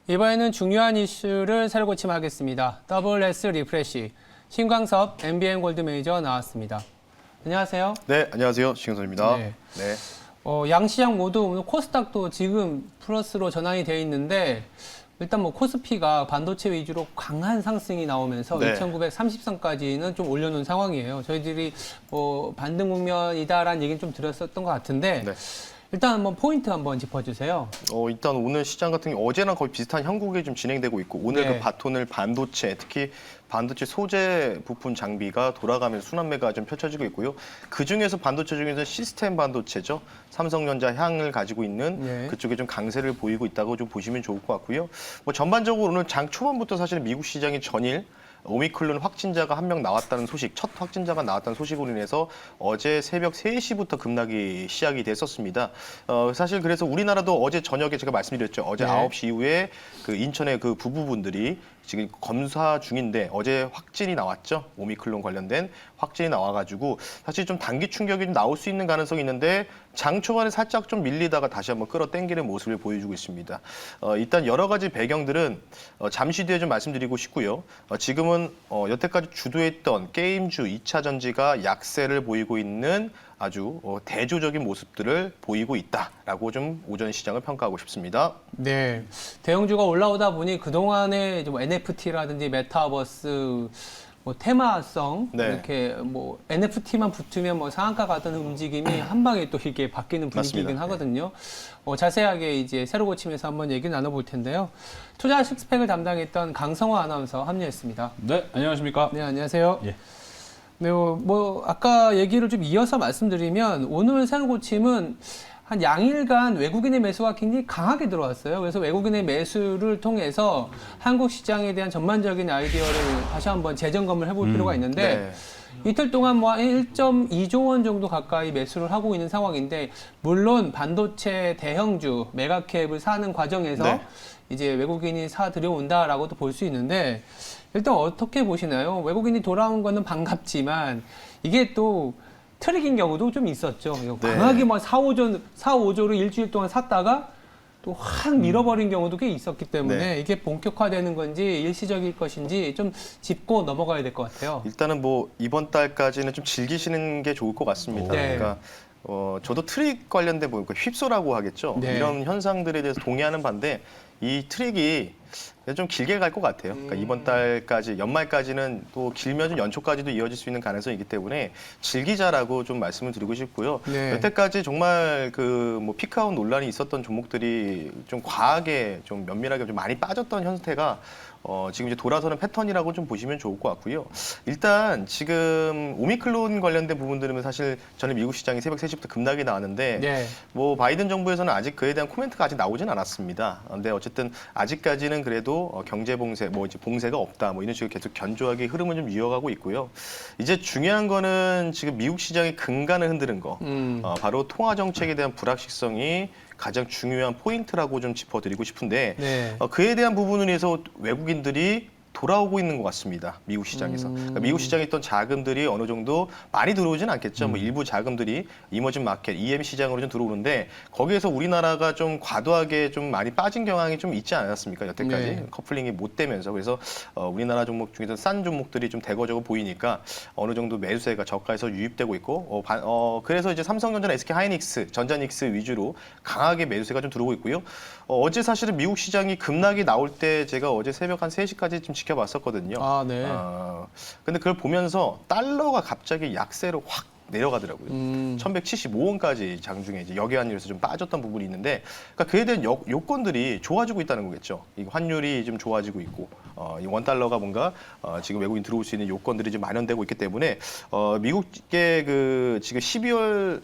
이번에는 중요한 이슈를 새로 고침하겠습니다. WS 리프레시 신광섭 MBN 골드 매니저 나왔습니다. 안녕하세요. 네, 안녕하세요. 신경섭입니다. 네. 네. 양 시장 모두 오늘 코스닥도 지금 플러스로 전환이 돼 있는데 일단 뭐 코스피가 반도체 위주로 강한 상승이 나오면서 네. 2930선까지는 좀 올려놓은 상황이에요. 저희들이 뭐 반등 국면이다라는 얘기는 좀 드렸었던 것 같은데 네. 일단 한번 포인트 한번 짚어주세요. 일단 오늘 시장 같은 경우 어제랑 거의 비슷한 형국이 좀 진행되고 있고 오늘 네. 그 바톤을 반도체, 특히 반도체 소재 부품 장비가 돌아가면서 순환매가 좀 펼쳐지고 있고요. 그 중에서 반도체 중에서 시스템 반도체죠. 삼성전자 향을 가지고 있는 네. 그쪽에 좀 강세를 보이고 있다고 좀 보시면 좋을 것 같고요. 뭐 전반적으로 오늘 장 초반부터 사실 미국 시장이 전일 오미클론 확진자가 한 명 나왔다는 소식, 첫 확진자가 나왔다는 소식으로 인해서 어제 새벽 3시부터 급락이 시작이 됐었습니다. 사실 그래서 우리나라도 어제 저녁에 제가 말씀드렸죠. 어제 네. 9시 이후에 그 인천의 그 부부분들이 지금 검사 중인데 어제 확진이 나왔죠. 오미클론 관련된 확진이 나와가지고 사실 좀 단기 충격이 좀 나올 수 있는 가능성이 있는데 장 초반에 살짝 좀 밀리다가 다시 한번 끌어당기는 모습을 보여주고 있습니다. 일단 여러 가지 배경들은 잠시 뒤에 좀 말씀드리고 싶고요. 지금은 여태까지 주도했던 게임주 2차 전지가 약세를 보이고 있는 아주 대조적인 모습들을 보이고 있다라고 좀 오전 시장을 평가하고 싶습니다. 네, 대형주가 올라오다 보니 그동안에 뭐 NFT라든지 메타버스, 뭐 테마성 네. 이렇게 뭐 NFT만 붙으면 뭐 상한가 가던 움직임이 한 방에 또 이게 바뀌는 분위기이긴 맞습니다. 하거든요. 자세하게 이제 새로 고침에서 한번 얘기 나눠볼 텐데요. 투자 식스팩을 담당했던 강성화 아나운서 합류했습니다. 네, 안녕하십니까? 네, 안녕하세요. 예. 네, 뭐 아까 얘기를 좀 이어서 말씀드리면 오늘 새로 고침은 한 양일간 외국인의 매수가 굉장히 강하게 들어왔어요. 그래서 외국인의 매수를 통해서 한국 시장에 대한 전반적인 아이디어를 다시 한번 재점검을 해볼 필요가 있는데 이틀 동안 뭐 1.2조 원 정도 가까이 매수를 하고 있는 상황인데 물론 반도체 대형주 메가캡을 사는 과정에서 네. 이제 외국인이 사 들여온다라고도 볼 수 있는데 일단 어떻게 보시나요? 외국인이 돌아온 거는 반갑지만 이게 또 트릭인 경우도 좀 있었죠. 네. 강하게 막 4~5조를 일주일 동안 샀다가 또 확 밀어버린 경우도 꽤 있었기 때문에 네. 이게 본격화되는 건지 일시적일 것인지 좀 짚고 넘어가야 될 것 같아요. 일단은 뭐 이번 달까지는 좀 즐기시는 게 좋을 것 같습니다. 네. 그러니까 저도 트릭 관련된 뭐 휩소라고 하겠죠. 네. 이런 현상들에 대해서 동의하는 반대 이 트릭이 좀 길게 갈 것 같아요. 그러니까 이번 달까지 연말까지는 또 길면 좀 연초까지도 이어질 수 있는 가능성이 있기 때문에 즐기자라고 좀 말씀을 드리고 싶고요. 네. 여태까지 정말 그 뭐 피크아웃 논란이 있었던 종목들이 좀 과하게 좀 면밀하게 좀 많이 빠졌던 형태가 지금 이제 돌아서는 패턴이라고 좀 보시면 좋을 것 같고요. 일단 지금 오미클론 관련된 부분들은 사실 저는 미국 시장이 새벽 3시부터 급락이 나왔는데 네. 뭐 바이든 정부에서는 아직 그에 대한 코멘트가 아직 나오진 않았습니다. 근데 어쨌든 아직까지는 그래도 경제 봉쇄, 뭐 이제 봉쇄가 없다, 뭐 이런 식으로 계속 견조하게 흐름을 좀 이어가고 있고요. 이제 중요한 거는 지금 미국 시장의 근간을 흔드는 거, 바로 통화 정책에 대한 불확실성이 가장 중요한 포인트라고 좀 짚어드리고 싶은데 네. 그에 대한 부분을 위해서 외국인들이 돌아오고 있는 것 같습니다. 미국 시장에서. 그러니까 미국 시장에 있던 자금들이 어느 정도 많이 들어오진 않겠죠. 뭐 일부 자금들이 이머징 마켓, EM 시장으로 좀 들어오는데 거기에서 우리나라가 좀 과도하게 좀 많이 빠진 경향이 좀 있지 않았습니까? 여태까지 네. 커플링이 못 되면서 그래서 우리나라 종목 중에서 싼 종목들이 좀 대거적으로 보이니까 어느 정도 매수세가 저가에서 유입되고 있고 그래서 이제 삼성전자나 SK하이닉스, 전자닉스 위주로 강하게 매수세가 좀 들어오고 있고요. 어제 사실은 미국 시장이 급락이 나올 때 제가 어제 새벽 한 3시까지 좀 지켜봤었거든요. 아, 네. 근데 그걸 보면서 달러가 갑자기 약세로 확 내려가더라고요. 1175원까지 장중에 이제 역외환율에서 좀 빠졌던 부분이 있는데, 그러니까 그에 대한 요건들이 좋아지고 있다는 거겠죠. 이 환율이 좀 좋아지고 있고, 이 원달러가 뭔가 지금 외국인 들어올 수 있는 요건들이 좀 마련되고 있기 때문에 미국의 그 지금 12월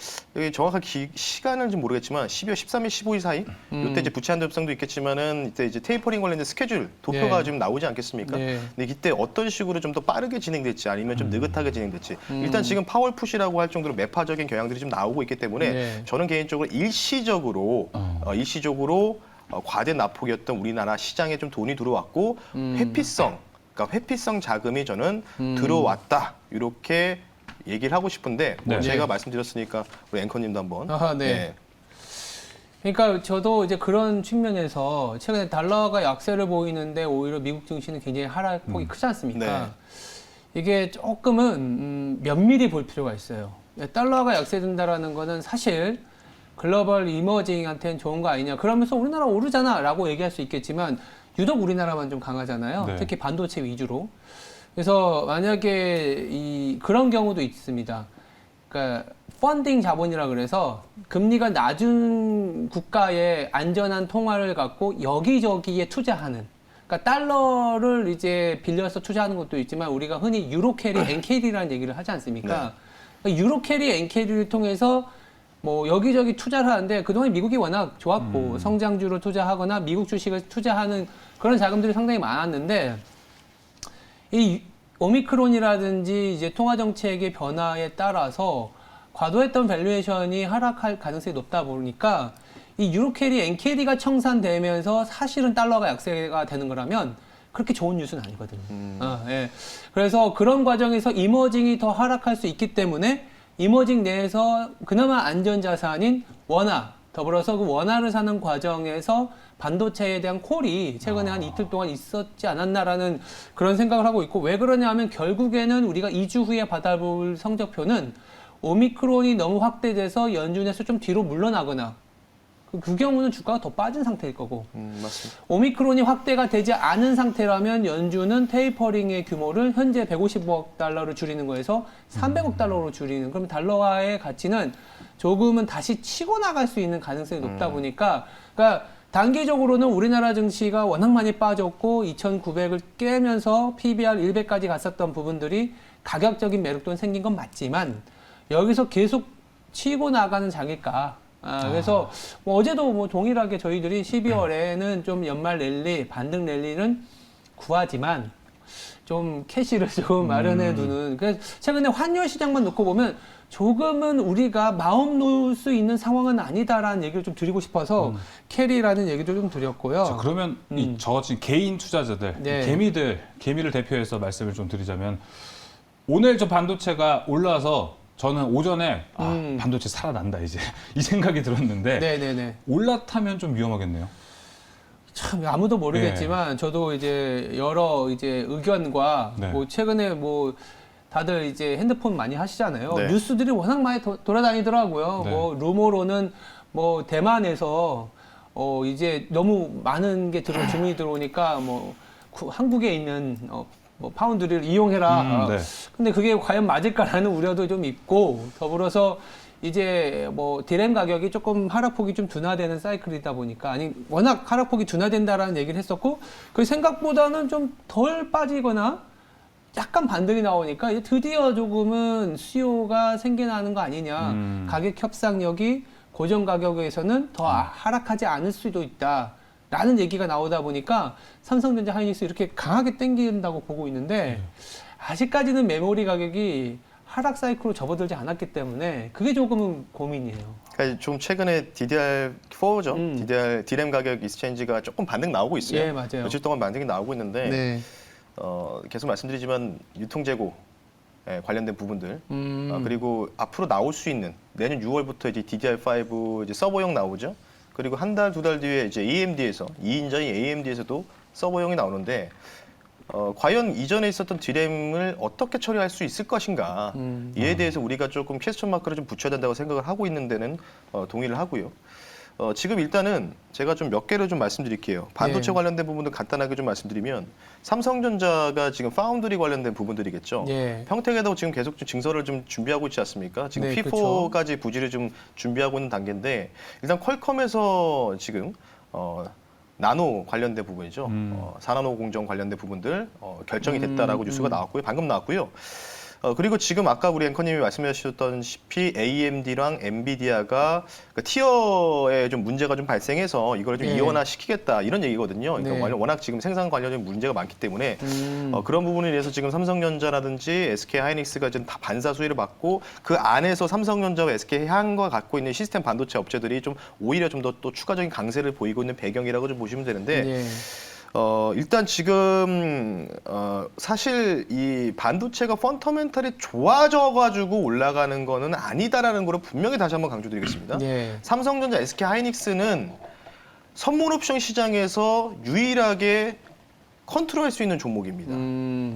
정확한 시간은 좀 모르겠지만 12월 13일, 15일 사이 이때 이제 부채 한도 협상도 있겠지만은 이때 이제 테이퍼링 관련된 스케줄 도표가 네. 좀 나오지 않겠습니까? 네. 근데 이때 어떤 식으로 좀 더 빠르게 진행될지 아니면 좀 느긋하게 진행될지 일단 지금 파월 푸시라고 할 정도로 매파적인 경향들이 좀 나오고 있기 때문에 네. 저는 개인적으로 일시적으로 과대 납폭이었던 우리나라 시장에 좀 돈이 들어왔고 그러니까 회피성 자금이 저는 들어왔다 이렇게 얘기를 하고 싶은데 뭐 네. 제가 말씀드렸으니까 우리 앵커님도 한번 아하, 네. 그러니까 저도 이제 그런 측면에서 최근에 달러가 약세를 보이는데 오히려 미국 증시는 굉장히 하락폭이 크지 않습니까? 네. 이게 조금은 면밀히 볼 필요가 있어요. 달러가 약세된다라는 거는 사실 글로벌 이머징한테는 좋은 거 아니냐. 그러면서 우리나라 오르잖아라고 얘기할 수 있겠지만 유독 우리나라만 좀 강하잖아요. 네. 특히 반도체 위주로. 그래서 만약에 그런 경우도 있습니다. 그러니까 펀딩 자본이라 그래서 금리가 낮은 국가의 안전한 통화를 갖고 여기저기에 투자하는. 그러니까 달러를 이제 빌려서 투자하는 것도 있지만 우리가 흔히 유로 캐리, 엔캐리라는 얘기를 하지 않습니까? 그러니까 유로 캐리, 엔캐리를 통해서 뭐 여기저기 투자를 하는데 그동안 미국이 워낙 좋았고 성장주로 투자하거나 미국 주식을 투자하는 그런 자금들이 상당히 많았는데 이 오미크론이라든지 이제 통화 정책의 변화에 따라서 과도했던 밸류에이션이 하락할 가능성이 높다 보니까 이 유로 캐리, 엔 캐리가 청산되면서 사실은 달러가 약세가 되는 거라면 그렇게 좋은 뉴스는 아니거든요. 예. 그래서 그런 과정에서 이머징이 더 하락할 수 있기 때문에 이머징 내에서 그나마 안전자산인 원화, 더불어서 그 원화를 사는 과정에서 반도체에 대한 콜이 최근에 한 이틀 동안 있었지 않았나라는 그런 생각을 하고 있고, 왜 그러냐 하면 결국에는 우리가 2주 후에 받아볼 성적표는 오미크론이 너무 확대돼서 연준에서 좀 뒤로 물러나거나 그 경우는 주가가 더 빠진 상태일 거고, 맞습니다. 오미크론이 확대가 되지 않은 상태라면 연준은 테이퍼링의 규모를 현재 150억 달러를 줄이는 거에서 300억 달러로 줄이는, 그러면 달러화의 가치는 조금은 다시 치고 나갈 수 있는 가능성이 높다 보니까, 그러니까 단기적으로는 우리나라 증시가 워낙 많이 빠졌고 2,900을 깨면서 PBR 100까지 갔었던 부분들이 가격적인 매력도 생긴 건 맞지만 여기서 계속 치고 나가는 장일까. 그래서 뭐 어제도 뭐 동일하게 저희들이 12월에는 좀 연말 랠리, 반등 랠리는 구하지만 좀 캐시를 좀 마련해 두는. 그래서 최근에 환율 시장만 놓고 보면 조금은 우리가 마음 놓을 수 있는 상황은 아니다라는 얘기를 좀 드리고 싶어서 캐리라는 얘기도 좀 드렸고요. 자, 그러면 저 같은 개인 투자자들, 네. 개미를 대표해서 말씀을 좀 드리자면, 오늘 저 반도체가 올라서 저는 오전에 반도체 살아난다 이제 이 생각이 들었는데, 네네네. 올라타면 좀 위험하겠네요. 참 아무도 모르겠지만 저도 이제 여러 이제 의견과 네. 뭐 최근에 뭐 다들 이제 핸드폰 많이 하시잖아요. 네. 뉴스들이 워낙 많이 돌아다니더라고요. 네. 뭐 루머로는 뭐 대만에서 이제 너무 많은 게 주문이 들어오니까 뭐 한국에 있는 뭐 파운드리를 이용해라. 네. 근데 그게 과연 맞을까라는 우려도 좀 있고, 더불어서 이제 뭐 디램 가격이 조금 하락폭이 좀 둔화되는 사이클이다 보니까, 아니 워낙 하락폭이 둔화된다라는 얘기를 했었고, 그 생각보다는 좀 덜 빠지거나 약간 반등이 나오니까 이제 드디어 조금은 수요가 생겨나는 거 아니냐. 가격 협상력이 고정 가격에서는 더 하락하지 않을 수도 있다. 라는 얘기가 나오다 보니까 삼성전자, 하이닉스 이렇게 강하게 땡긴다고 보고 있는데, 아직까지는 메모리 가격이 하락 사이클로 접어들지 않았기 때문에 그게 조금은 고민이에요. 그러니까 좀 최근에 DDR4죠. DDR 디램 가격 익스체인지가 조금 반등 나오고 있어요. 예, 맞아요. 며칠 동안 반등이 나오고 있는데 네. 계속 말씀드리지만 유통재고 관련된 부분들 그리고 앞으로 나올 수 있는 내년 6월부터 이제 DDR5 이제 서버용 나오죠. 그리고 한 달, 두 달 뒤에 이제 AMD에서 2인자인 AMD에서도 서버용이 나오는데 과연 이전에 있었던 디램을 어떻게 처리할 수 있을 것인가 이에 대해서 우리가 조금 퀘스천 마크를 좀 붙여야 된다고 생각을 하고 있는 데는 동의를 하고요. 지금 일단은 제가 좀 몇 개를 좀 말씀드릴게요. 반도체 네. 관련된 부분들 간단하게 좀 말씀드리면 삼성전자가 지금 파운드리 관련된 부분들이겠죠. 예. 평택에도 지금 계속 좀 증설을 좀 준비하고 있지 않습니까? 지금 네, P4까지 부지를 좀 준비하고 있는 단계인데, 일단 퀄컴에서 지금 나노 관련된 부분이죠. 4나노 공정 관련된 부분들 결정이 됐다라고 뉴스가 나왔고요. 방금 나왔고요. 그리고 지금 아까 우리 앵커님이 말씀하셨다시피 AMD랑 엔비디아가 그 티어에 좀 문제가 좀 발생해서 이걸 좀 예. 이원화시키겠다 이런 얘기거든요. 그러니까 네. 워낙 지금 생산 관련된 문제가 많기 때문에 그런 부분에 대해서 지금 삼성전자라든지 SK하이닉스가 지금 다 반사 수혜를 받고, 그 안에서 삼성전자와 SK하이닉스가 갖고 있는 시스템 반도체 업체들이 좀 오히려 좀 더 또 추가적인 강세를 보이고 있는 배경이라고 좀 보시면 되는데, 예. 일단 지금 사실 이 반도체가 펀더멘탈이 좋아져가지고 올라가는 거는 아니다라는 거를 분명히 다시 한번 강조드리겠습니다. 예. 삼성전자, SK하이닉스는 선물 옵션 시장에서 유일하게 컨트롤할 수 있는 종목입니다.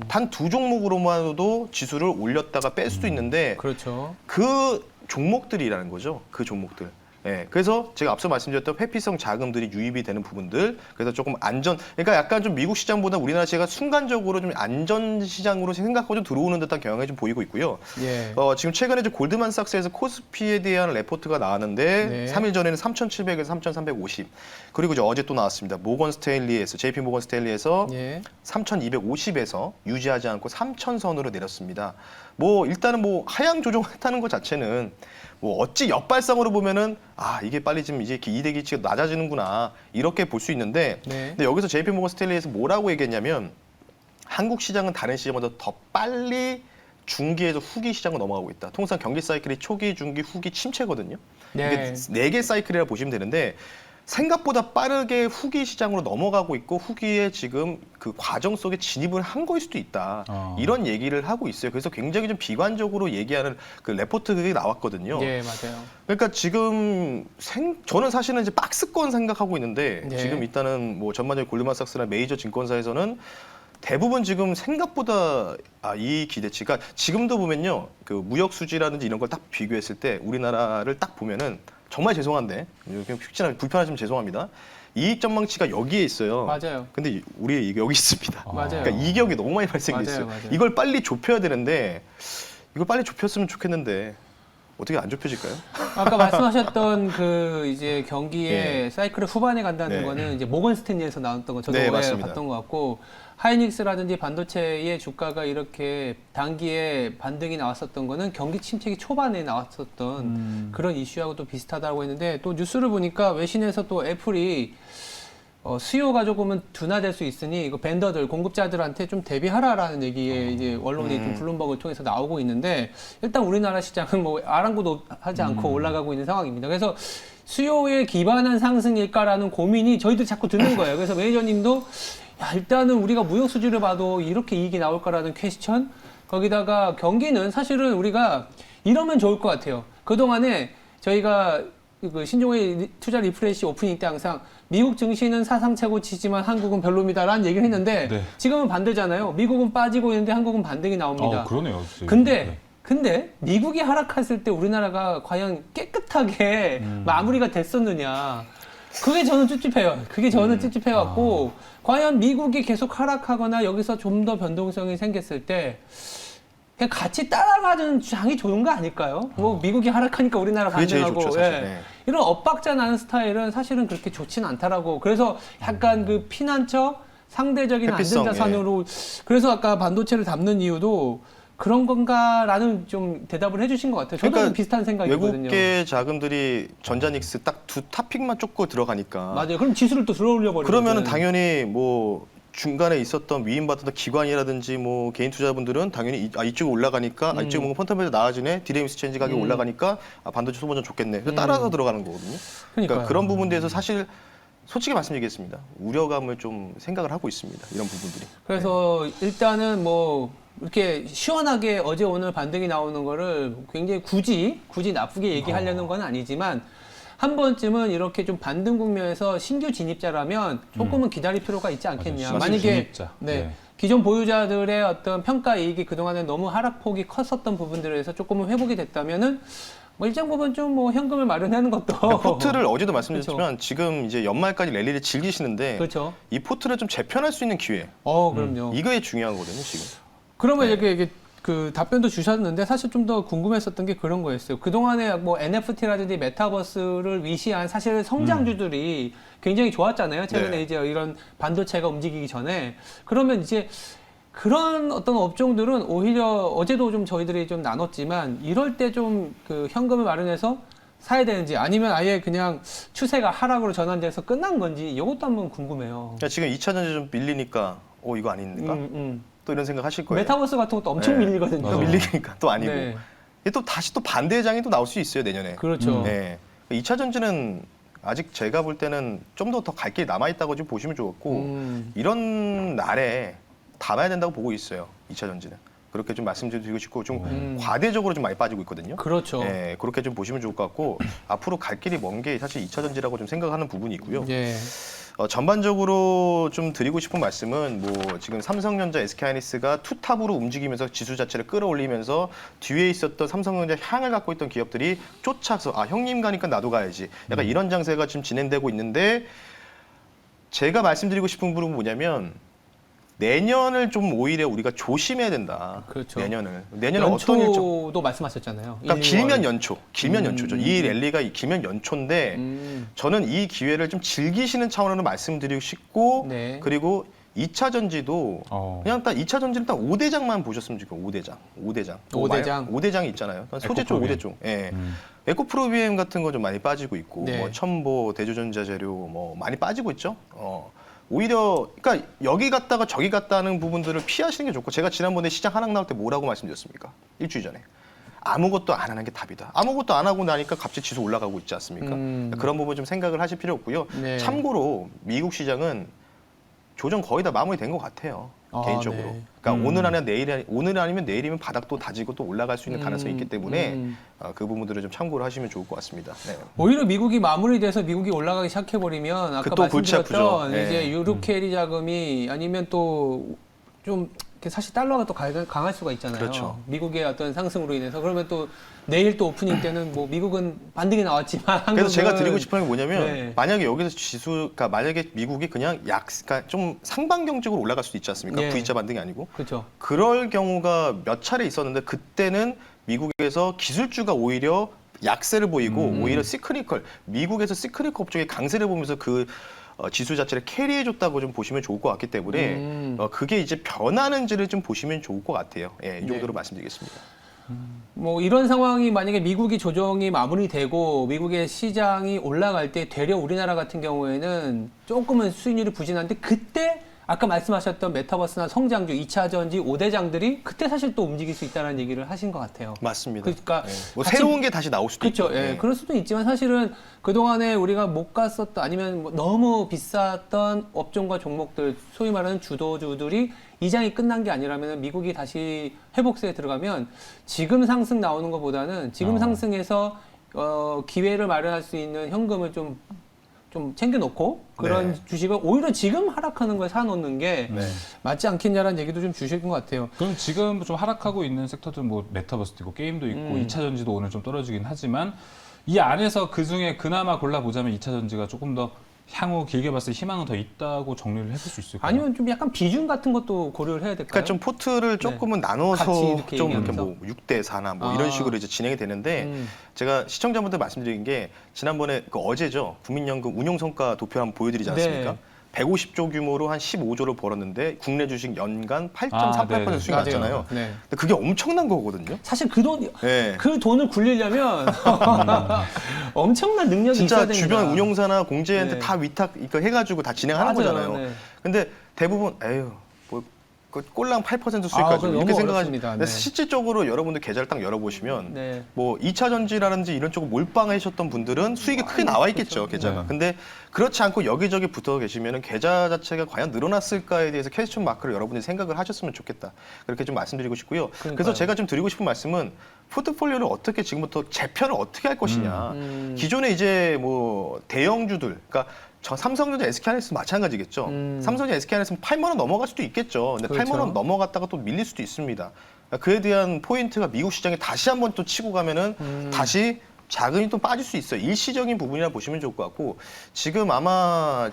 단 두 종목으로만도 지수를 올렸다가 뺄 수도 있는데 그렇죠. 그 종목들이라는 거죠. 그 종목들. 예, 그래서 제가 앞서 말씀드렸던 회피성 자금들이 유입이 되는 부분들, 그래서 조금 그러니까 약간 좀 미국 시장보다 우리나라 시장가 순간적으로 좀 안전 시장으로 생각하고 좀 들어오는 듯한 경향이 좀 보이고 있고요. 예. 지금 최근에 좀 골드만삭스에서 코스피에 대한 레포트가 나왔는데 네. 3일 3일 전에는 3,700에서 3,350, 그리고 이제 어제 또 나왔습니다. 모건 스탠리에서 JP 모건 스탠리에서 예. 3,250에서 유지하지 않고 3,000선으로 내렸습니다. 뭐 일단은 뭐 하향 조정했다는 것 자체는 뭐 어찌 역발상으로 보면은 이게 빨리 좀 이제 이대 기치가 낮아지는구나 이렇게 볼 수 있는데, 네. 근데 여기서 JP 모건 스탠리에서 뭐라고 얘기했냐면 한국 시장은 다른 시장보다 더 빨리 중기에서 후기 시장으로 넘어가고 있다. 통상 경기 사이클이 초기, 중기, 후기 침체거든요. 네. 이게 4개 사이클이라 보시면 되는데 생각보다 빠르게 후기 시장으로 넘어가고 있고 후기에 지금 그 과정 속에 진입을 한 거일 수도 있다. 이런 얘기를 하고 있어요. 그래서 굉장히 좀 비관적으로 얘기하는 그 레포트들이 나왔거든요. 예, 맞아요. 그러니까 지금 저는 사실은 이제 박스권 생각하고 있는데 네. 지금 일단은 뭐 전반적인 골드만삭스나 메이저 증권사에서는 대부분 지금 생각보다 이 기대치가 지금도 보면요, 그 무역 수지라든지 이런 걸 딱 비교했을 때 우리나라를 딱 보면은 정말 죄송한데 혹시나 불편하시면 죄송합니다. 이익 전망치가 여기에 있어요. 맞아요. 근데 우리 이게 여기 있습니다. 맞아요. 그러니까 이격이 너무 많이 발생됐어요. 맞아요. 이걸 빨리 좁혀야 되는데 이걸 빨리 좁혔으면 좋겠는데 어떻게 안 좁혀질까요? 아까 말씀하셨던 그 이제 경기의 예. 사이클의 후반에 간다는 네. 거는 이제 모건 스탠리에서 나왔던 거 저도 네, 예, 맞습니다. 봤던 것 같고, 하이닉스라든지 반도체의 주가가 이렇게 단기에 반등이 나왔었던 거는 경기 침체기 초반에 나왔었던 그런 이슈하고 또 비슷하다고 했는데, 또 뉴스를 보니까 외신에서 또 애플이 수요가 조금은 둔화될 수 있으니 이거 벤더들, 공급자들한테 좀 대비하라라는 얘기에 이제 언론이 좀 블룸버그를 통해서 나오고 있는데, 일단 우리나라 시장은 뭐 아랑곳 하지 않고 올라가고 있는 상황입니다. 그래서 수요에 기반한 상승일까라는 고민이 저희들 자꾸 드는 거예요. 그래서 매니저님도 일단은 우리가 무역 수지를 봐도 이렇게 이익이 나올까라는 퀘스천, 거기다가 경기는 사실은 우리가 이러면 좋을 것 같아요. 그동안에 저희가 그 신종의 투자 리프레시 오프닝 때 항상 미국 증시는 사상 최고치지만 한국은 별로입니다라는 얘기를 했는데, 네. 지금은 반대잖아요. 미국은 빠지고 있는데 한국은 반등이 나옵니다. 그러네요. 근데 미국이 하락했을 때 우리나라가 과연 깨끗하게 마무리가 됐었느냐? 그게 저는 찝찝해요. 그게 저는 찝찝해갖고, 과연 미국이 계속 하락하거나 여기서 좀 더 변동성이 생겼을 때 그냥 같이 따라가는 장이 좋은 거 아닐까요? 뭐 미국이 하락하니까 우리나라 그게 제일 반등하고, 좋죠, 사실. 네. 이런 엇박자 나는 스타일은 사실은 그렇게 좋지는 않다라고. 그래서 약간 그 피난처, 상대적인 회피성, 안전자산으로, 그래서 아까 반도체를 담는 이유도 그런 건가라는 좀 대답을 해주신 것 같아요. 저도 그러니까 비슷한 생각이거든요. 외국계 자금들이 전자닉스 딱 두 탑픽만 쫓고 들어가니까 맞아요. 그럼 지수를 또 들어올려 버리는. 그러면은 당연히 뭐 중간에 있었던 위임받았던 기관이라든지 뭐 개인 투자분들은 당연히 이쪽에 올라가니까 이쪽에 뭔가 펀더멘탈 나아지네, 디레임스 체인지 가격이 올라가니까 반도체 소모전 좋겠네, 그래서 따라서 들어가는 거거든요. 그러니까 그런 부분에 대해서 사실 솔직히 말씀드리겠습니다. 우려감을 좀 생각을 하고 있습니다. 이런 부분들이. 그래서 일단은 뭐 이렇게 시원하게 어제 오늘 반등이 나오는 거를 굉장히 굳이 나쁘게 얘기하려는 건 아니지만, 한 번쯤은 이렇게 좀 반등 국면에서 신규 진입자라면 조금은 기다릴 필요가 있지 않겠냐. 맞아요. 만약에 진입자. 네. 기존 보유자들의 어떤 평가 이익이 그동안에 너무 하락폭이 컸었던 부분들에서 조금은 회복이 됐다면은 뭐 일정 부분 좀 뭐 현금을 마련하는 것도. 포트를 어제도 말씀드렸지만 지금 이제 연말까지 랠리를 즐기시는데 그렇죠. 이 포트를 좀 재편할 수 있는 기회. 그럼요. 이거에 중요하거든요, 지금. 그러면 이게 그 답변도 주셨는데, 사실 좀 더 궁금했었던 게 그런 거였어요. 그동안에 뭐 NFT라든지 메타버스를 위시한 사실 성장주들이 굉장히 좋았잖아요. 최근에 네. 이제 이런 반도체가 움직이기 전에. 그러면 이제 그런 어떤 업종들은 오히려 어제도 좀 저희들이 좀 나눴지만, 이럴 때 좀 그 현금을 마련해서 사야 되는지, 아니면 아예 그냥 추세가 하락으로 전환돼서 끝난 건지, 이것도 한번 궁금해요. 그러니까 지금 2차 전지 좀 밀리니까 이거 아닌가? 또 이런 생각 하실 거예요. 메타버스 같은 것도 엄청 네. 밀리거든요. 또 밀리니까 또 아니고. 네. 이게 또 다시 또 반대의 장이 또 나올 수 있어요, 내년에. 그렇죠. 네. 2차 전지는 아직 제가 볼 때는 좀 더 갈 길이 남아있다고 좀 보시면 좋겠고 이런 날에 담아야 된다고 보고 있어요. 2차 전지는. 그렇게 좀 말씀드리고 싶고 좀 과대적으로 좀 많이 빠지고 있거든요. 그렇죠. 예, 그렇게 좀 보시면 좋을 것 같고 앞으로 갈 길이 먼 게 사실 2차 전지라고 좀 생각하는 부분이 있고요. 예. 전반적으로 좀 드리고 싶은 말씀은 뭐 지금 삼성전자, SK하이닉스가 투탑으로 움직이면서 지수 자체를 끌어올리면서 뒤에 있었던 삼성전자 향을 갖고 있던 기업들이 쫓아서 아 형님 가니까 나도 가야지. 약간 이런 장세가 지금 진행되고 있는데 제가 말씀드리고 싶은 부분은 뭐냐면 내년을 좀 오히려 우리가 조심해야 된다. 그렇죠. 내년은 어떤 일정? 연초도 말씀하셨잖아요. 그러니까 1, 길면 2월. 연초, 길면 연초죠. 이 랠리가 길면 연초인데 저는 이 기회를 좀 즐기시는 차원으로 말씀드리고 싶고 네. 그리고 2차 전지도 그냥 딱 2차 전지는 딱 5대장만 보셨으면 좋겠고 5대장. 5대장. 5대장이 있잖아요. 소재 쪽 에코프로비엠. 5대 쪽. 예. 에코프로비엠 같은 거 좀 많이 빠지고 있고 네. 뭐 첨보, 대조전자재료 뭐 많이 빠지고 있죠. 오히려 그러니까 여기 갔다가 저기 갔다는 부분들을 피하시는 게 좋고 제가 지난번에 시장 하락 나올 때 뭐라고 말씀드렸습니까? 일주일 전에. 아무것도 안 하는 게 답이다. 아무것도 안 하고 나니까 갑자기 지수 올라가고 있지 않습니까? 그런 부분 좀 생각을 하실 필요 없고요. 네. 참고로 미국 시장은 조정 거의 다 마무리된 것 같아요. 아, 개인적으로. 네. 그러니까 오늘 아니면 내일이면 바닥도 다지고 또 올라갈 수 있는 가능성이 있기 때문에 그 부분들을 좀 참고를 하시면 좋을 것 같습니다. 네. 오히려 미국이 마무리돼서 미국이 올라가기 시작해버리면 아까 또 골치 말씀드렸던 아프죠. 네. 이제 유로 캐리 자금이 아니면 또 좀 사실 달러가 또 강할 수가 있잖아요. 그렇죠. 미국의 어떤 상승으로 인해서 그러면 또 내일 또 오프닝 때는 뭐 미국은 반등이 나왔지만 그래서 제가 한국은 드리고 싶은 게 뭐냐면 네. 만약에 여기서 지수가 만약에 미국이 그냥 그러니까 좀 상반경적으로 올라갈 수도 있지 않습니까? 네. V자 반등이 아니고. 그렇죠. 그럴 경우가 몇 차례 있었는데 그때는 미국에서 기술주가 오히려 약세를 보이고 오히려 시크니컬 미국에서 시크니컬 업종의 강세를 보면서 그 지수 자체를 캐리해줬다고 좀 보시면 좋을 것 같기 때문에 그게 이제 변하는지를 좀 보시면 좋을 것 같아요. 예, 이 정도로 네. 말씀드리겠습니다. 뭐 이런 상황이 만약에 미국이 조정이 마무리되고 미국의 시장이 올라갈 때 되려 우리나라 같은 경우에는 조금은 수익률이 부진한데 그때 아까 말씀하셨던 메타버스나 성장주, 2차 전지, 5대장들이 그때 사실 또 움직일 수 있다는 얘기를 하신 것 같아요. 맞습니다. 그러니까 예. 뭐 같이- 새로운 게 다시 나올 수도 그렇죠. 있고. 예, 예. 그럴 수도 있지만 사실은 그동안에 우리가 못 갔었던 아니면 뭐 너무 비쌌던 업종과 종목들, 소위 말하는 주도주들이 이장이 끝난 게 아니라면 미국이 다시 회복세에 들어가면 지금 상승 나오는 것보다는 지금 상승해서 기회를 마련할 수 있는 현금을 좀 챙겨놓고 그런 네. 주식을 오히려 지금 하락하는 거에 사놓는 게 네. 맞지 않겠냐라는 얘기도 좀 주실 것 같아요. 그럼 지금 좀 하락하고 있는 섹터들 뭐 메타버스도 있고 게임도 있고 2차 전지도 오늘 좀 떨어지긴 하지만 이 안에서 그 중에 그나마 골라보자면 2차 전지가 조금 더 향후 길게 봤을 때 희망은 더 있다고 정리를 해볼 수 있을까요? 아니면 좀 약간 비중 같은 것도 고려를 해야 될까요? 그러니까 좀 포트를 조금은 나눠서 같이 이렇게 좀 이렇게 얘기하면서? 뭐 6대 4나 뭐 아. 이런 식으로 이제 진행이 되는데 제가 시청자분들 말씀드린 게 지난번에 그 어제죠. 국민연금 운용 성과 도표 한번 보여드리지 않았습니까? 네. 150조 규모로 한 15조를 벌었는데 국내 주식 연간 8.38% 네. 수익 났잖아요. 네. 근데 그게 엄청난 거거든요. 사실 그 돈, 네. 그 돈을 굴리려면 엄청난 능력이 있어야 진짜 됩니다. 주변 운용사나 공제한테 네. 다 위탁 이거 해가지고 다 진행하는 맞아요. 거잖아요. 네. 근데 대부분 에휴 뭐 꼴랑 8% 수익 아, 가지고 그건 이렇게 너무 생각하시면 어렵습니다. 네. 실질적으로 여러분들 계좌를 딱 열어보시면 네. 뭐 2차 전지라든지 이런 쪽을 몰빵하셨던 분들은 수익이 크게 나와 있겠죠, 계좌가. 네. 근데 그렇지 않고 여기저기 붙어 계시면은 계좌 자체가 과연 늘어났을까에 대해서 퀘스천 마크를 여러분들이 생각을 하셨으면 좋겠다. 그렇게 좀 말씀드리고 싶고요. 그러니까요. 그래서 제가 좀 드리고 싶은 말씀은 포트폴리오를 어떻게 지금부터 재편을 어떻게 할 것이냐. 기존에 이제 뭐 대형주들, 그러니까 저 삼성전자, SK하이닉스 마찬가지겠죠. 삼성전자, SK하이닉스는 8만 원 넘어갈 수도 있겠죠. 근데 그렇죠. 8만 원 넘어갔다가 또 밀릴 수도 있습니다. 그에 대한 포인트가 미국 시장에 다시 한번 또 치고 가면은 다시 자금이 또 빠질 수 있어요. 일시적인 부분이라 보시면 좋을 것 같고 지금 아마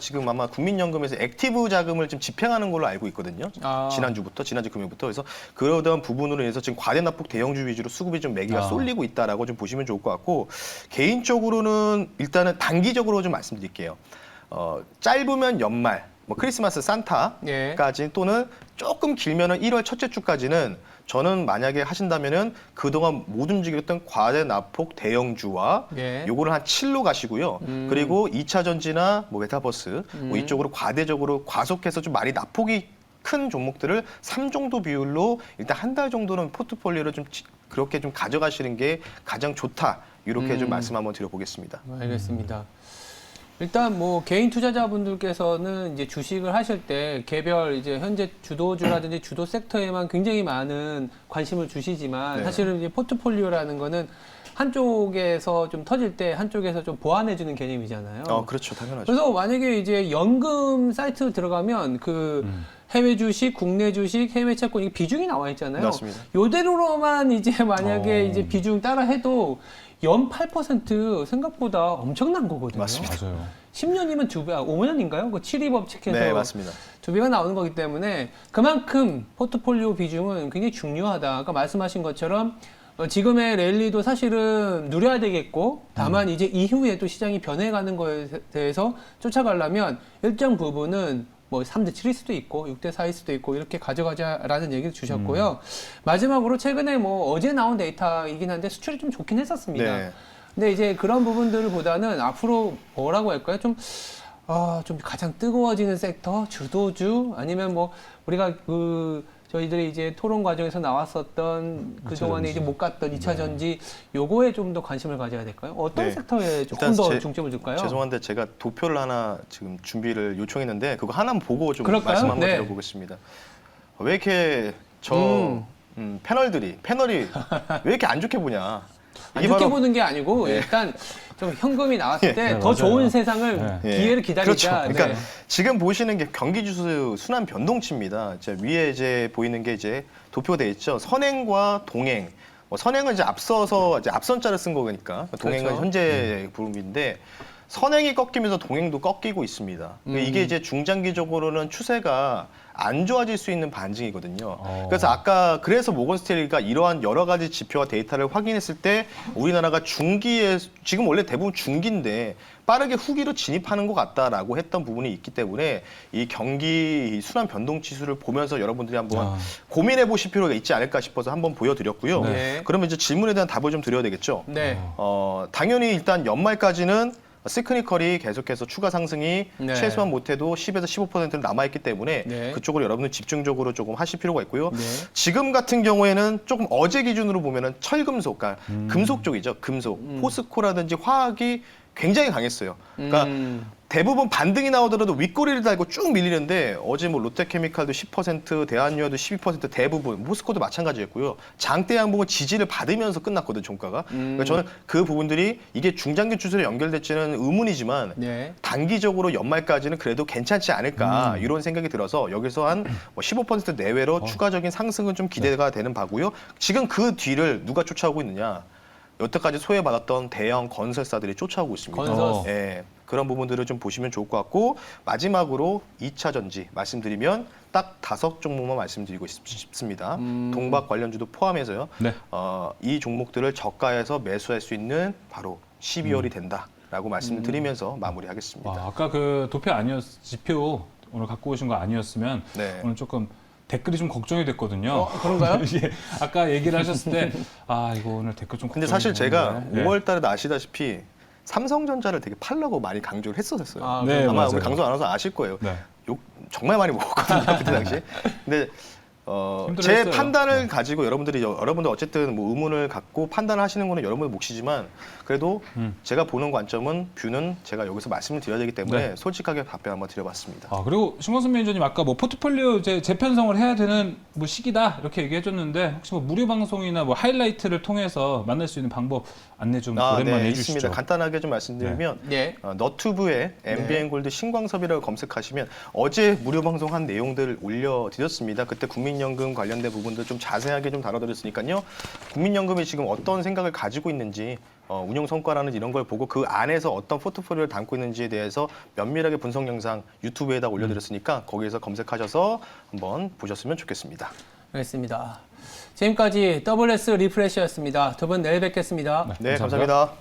국민연금에서 액티브 자금을 좀 집행하는 걸로 알고 있거든요. 아. 지난주 금요일부터 그래서 그러한 부분으로 인해서 지금 과대납폭 대형주 위주로 수급이 좀 매기가 쏠리고 있다라고 좀 보시면 좋을 것 같고 개인적으로는 일단은 단기적으로 좀 말씀드릴게요. 짧으면 연말, 뭐 크리스마스 산타까지 또는 조금 길면은 1월 첫째 주까지는 저는 만약에 하신다면은 그동안 못 움직였던 과대 납폭 대형주와 예. 요거를 한 7로 가시고요. 그리고 2차 전지나 뭐 메타버스 뭐 이쪽으로 과대적으로 과속해서 좀 많이 납폭이 큰 종목들을 3 정도 비율로 일단 한 달 정도는 포트폴리오를 좀 그렇게 좀 가져가시는 게 가장 좋다. 이렇게 좀 말씀 한번 드려보겠습니다. 알겠습니다. 일단 뭐 개인 투자자분들께서는 이제 주식을 하실 때 개별 이제 현재 주도주라든지 주도 섹터에만 굉장히 많은 관심을 주시지만 네. 사실은 이제 포트폴리오라는 거는 한쪽에서 좀 터질 때 한쪽에서 좀 보완해주는 개념이잖아요. 그렇죠. 당연하죠. 그래서 만약에 이제 연금 사이트 들어가면 그 해외 주식, 국내 주식, 해외 채권 이 비중이 나와 있잖아요. 맞습니다. 요대로만 이제 만약에 어. 이제 비중 따라 해도 연 8% 생각보다 엄청난 거거든요. 맞습니다. 맞아요. 10년이면 2배, 5년인가요? 그 7위법칙해서 네, 맞습니다. 2배가 나오는 거기 때문에 그만큼 포트폴리오 비중은 굉장히 중요하다. 아까 말씀하신 것처럼 지금의 랠리도 사실은 누려야 되겠고 다만 이제 이후에 또 시장이 변해가는 거에 대해서 쫓아가려면 일정 부분은 뭐 3대 7일 수도 있고 6대 4일 수도 있고 이렇게 가져가자라는 얘기를 주셨고요. 마지막으로 최근에 뭐 어제 나온 데이터이긴 한데 수출이 좀 좋긴 했었습니다. 네. 근데 이제 그런 부분들보다는 앞으로 뭐라고 할까요? 좀 가장 뜨거워지는 섹터, 주도주, 아니면 뭐, 우리가 저희들이 이제 토론 과정에서 나왔었던 그동안에 이제 못 갔던 2차 전지, 요거에 좀 더 관심을 가져야 될까요? 어떤 네. 섹터에 조금 일단 더 중점을 둘까요? 죄송한데 제가 도표를 하나 지금 준비를 요청했는데 그거 하나만 보고 좀 그럴까요? 말씀 한번 네. 드려보겠습니다. 왜 이렇게 패널이 왜 이렇게 안 좋게 보냐? 안 이게 좋게 바로- 보는 게 아니고, 일단 좀 현금이 나왔을 때 네, 더 맞아요. 좋은 세상을 네. 기회를 기다리자. 그렇죠. 그러니까 네. 지금 보시는 게 경기지수 순환 변동치입니다. 위에 이제 보이는 게 이제 도표돼 있죠. 선행과 동행. 선행은 이제 앞서서 이제 앞선자를 쓴 거니까 동행은 그렇죠. 현재 부분인데 선행이 꺾이면서 동행도 꺾이고 있습니다. 이게 이제 중장기적으로는 추세가 안 좋아질 수 있는 반증이거든요. 그래서 아까 그래서 모건 스탠리가 이러한 여러 가지 지표와 데이터를 확인했을 때 우리나라가 중기에 지금 원래 대부분 중기인데 빠르게 후기로 진입하는 것 같다라고 했던 부분이 있기 때문에 이 경기 순환 변동 지수를 보면서 여러분들이 한번 고민해 보실 필요가 있지 않을까 싶어서 한번 보여드렸고요. 네. 그러면 이제 질문에 대한 답을 좀 드려야 되겠죠. 네. 당연히 일단 연말까지는 시크니컬이 계속해서 추가 상승이 네. 최소한 못해도 10에서 15%는 남아있기 때문에 네. 그쪽으로 여러분들 집중적으로 조금 하실 필요가 있고요. 네. 지금 같은 경우에는 조금 어제 기준으로 보면은 철금속, 그러니까 금속 쪽이죠. 금속, 포스코라든지 화학이 굉장히 강했어요. 그러니까 대부분 반등이 나오더라도 윗꼬리를 달고 쭉 밀리는데 어제 뭐 롯데케미칼도 10%, 대한유화도 12% 대부분, 모스코도 마찬가지였고요. 장대 양봉은 지지를 받으면서 끝났거든요, 종가가. 그러니까 저는 그 부분들이 이게 중장기 추세로 연결될지는 의문이지만 네. 단기적으로 연말까지는 그래도 괜찮지 않을까 이런 생각이 들어서 여기서 한 15% 내외로 추가적인 상승은 좀 기대가 되는 바고요. 지금 그 뒤를 누가 쫓아오고 있느냐? 여태까지 소외받았던 대형 건설사들이 쫓아오고 있습니다. 건설. 예, 그런 부분들을 좀 보시면 좋을 것 같고 마지막으로 2차 전지 말씀드리면 딱 5종목만 말씀드리고 싶습니다. 동박 관련주도 포함해서요. 네. 이 종목들을 저가에서 매수할 수 있는 바로 12월이 된다라고 말씀을 드리면서 마무리하겠습니다. 와, 아까 그 지표 오늘 갖고 오신 거 아니었으면 네. 오늘 조금 댓글이 좀 걱정이 됐거든요. 그런가요? 예, 아까 얘기를 하셨을 때 이거 오늘 댓글 좀 근데 걱정이 사실 제가 되는데. 5월 달에 아시다시피 삼성전자를 되게 팔라고 많이 강조를 했었어요. 아, 네, 아마 맞아요. 우리 강소 아나운서 아실 거예요. 네. 욕 정말 많이 먹었거든요 그때 당시에. 근데 제 힘들었어요. 판단을 네. 가지고 여러분들 어쨌든 뭐 의문을 갖고 판단을 하시는 거는 여러분의 몫이지만 그래도 제가 보는 관점은 뷰는 제가 여기서 말씀을 드려야 되기 때문에 네. 솔직하게 답변 한번 드려봤습니다. 그리고 신광선 매니저님 아까 뭐 포트폴리오 이제 재편성을 해야 되는 뭐 시기다 이렇게 얘기해줬는데 혹시 뭐 무료 방송이나 뭐 하이라이트를 통해서 만날 수 있는 방법 안내 좀 오랜만에 네, 해주시죠. 있습니다. 간단하게 좀 말씀드리면 네. 너튜브에 MBN 골드 신광섭이라고 검색하시면 어제 무료 방송한 내용들을 올려드렸습니다. 그때 국민연금 관련된 부분들 좀 자세하게 좀 다뤄드렸으니까요. 국민연금이 지금 어떤 생각을 가지고 있는지 운용 성과라는 이런 걸 보고 그 안에서 어떤 포트폴리오를 담고 있는지에 대해서 면밀하게 분석 영상 유튜브에다 올려드렸으니까 거기에서 검색하셔서 한번 보셨으면 좋겠습니다. 알겠습니다. 지금까지 WS 리프레시였습니다. 두 분 내일 뵙겠습니다. 네, 감사합니다.